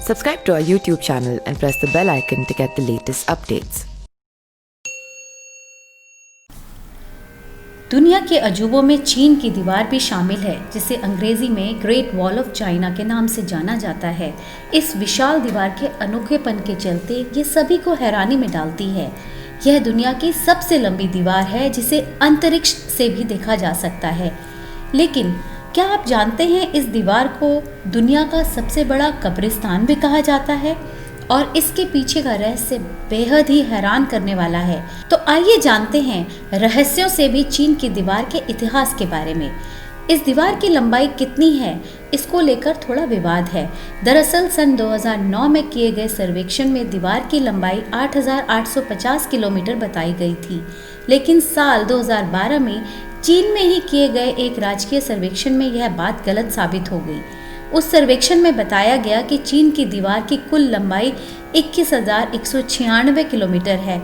Subscribe to our YouTube channel and press the bell icon to get the latest updates. दुनिया के अजूबों में चीन की दीवार भी शामिल है, जिसे अंग्रेजी में ग्रेट वॉल ऑफ चाइना के नाम से जाना जाता है। इस विशाल दीवार के अनोखेपन के चलते ये सभी को हैरानी में डालती है। यह दुनिया की सबसे लंबी दीवार है, जिसे अंतरिक्ष से भी देखा जा सकता है। लेकिन क्या आप जानते हैं, इस दीवार को दुनिया का सबसे बड़ा कब्रिस्तान भी कहा जाता है और इसके पीछे का रहस्य बेहद ही हैरान करने वाला है। तो आइए जानते हैं रहस्यों से भी चीन की दीवार के इतिहास के बारे में। इस दीवार की लंबाई कितनी है, इसको लेकर थोड़ा विवाद है। दरअसल सन 2009 में किए गए सर्वेक्षण में दीवार की लंबाई 8,850 किलोमीटर बताई गई थी, लेकिन साल 2012 में चीन में ही किए गए एक राजकीय सर्वेक्षण में यह बात गलत साबित हो गई। उस सर्वेक्षण में बताया गया कि चीन की दीवार की कुल लंबाई 21,196 किलोमीटर है।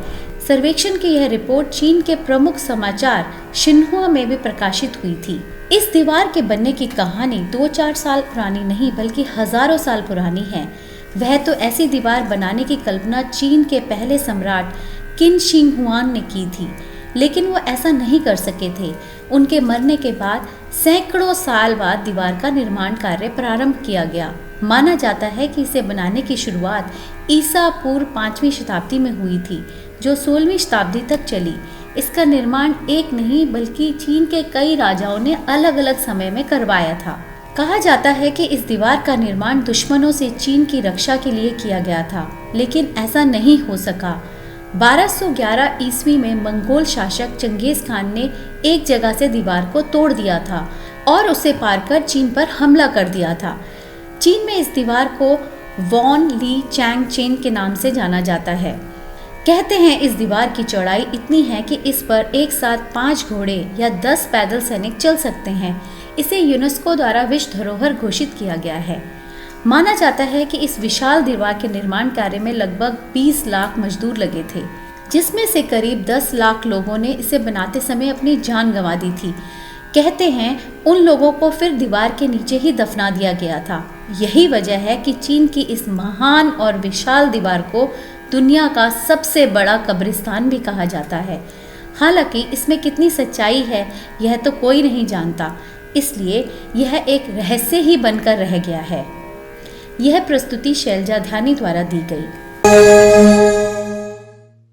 सर्वेक्षण की यह रिपोर्ट चीन के प्रमुख समाचार शिन्हुआ में भी प्रकाशित हुई थी। इस दीवार के बनने की कहानी 2-4 साल पुरानी नहीं, बल्कि हजारों साल पुरानी है। वह तो ऐसी दीवार बनाने की कल्पना चीन के पहले सम्राट किन शी हुआंग ने की थी, लेकिन वो ऐसा नहीं कर सके थे। उनके मरने के बाद सैकड़ों साल बाद दीवार का निर्माण कार्य प्रारंभ किया गया। माना जाता है कि इसे बनाने की शुरुआत ईसा पूर्व 5वीं शताब्दी में हुई थी, जो 16वीं शताब्दी तक चली। इसका निर्माण एक नहीं, बल्कि चीन के कई राजाओं ने अलग अलग समय में करवाया था। कहा जाता है कि इस दीवार का निर्माण दुश्मनों से चीन की रक्षा के लिए किया गया था, लेकिन ऐसा नहीं हो सका। 1211 ईस्वी में मंगोल शासक चंगेज खान ने एक जगह से दीवार को तोड़ दिया था और उसे पार कर चीन पर हमला कर दिया था। चीन में इस दीवार को वॉन ली चैंग चेन के नाम से जाना जाता है। कहते हैं इस दीवार की चौड़ाई इतनी है कि इस पर एक साथ 5 घोड़े या 10 पैदल सैनिक चल सकते हैं। इसे यूनेस्को द्वारा विश्व धरोहर घोषित किया गया है। माना जाता है कि इस विशाल दीवार के निर्माण कार्य में लगभग 20 लाख मजदूर लगे थे, जिसमें से करीब 10 लाख लोगों ने इसे बनाते समय अपनी जान गंवा दी थी। कहते हैं उन लोगों को फिर दीवार के नीचे ही दफना दिया गया था। यही वजह है कि चीन की इस महान और विशाल दीवार को दुनिया का सबसे बड़ा कब्रिस्तान भी कहा जाता है। हालांकि इसमें कितनी सच्चाई है, यह तो कोई नहीं जानता, इसलिए यह एक रहस्य ही बनकर रह गया है। यह प्रस्तुति शैलजा ध्यानी द्वारा दी गई।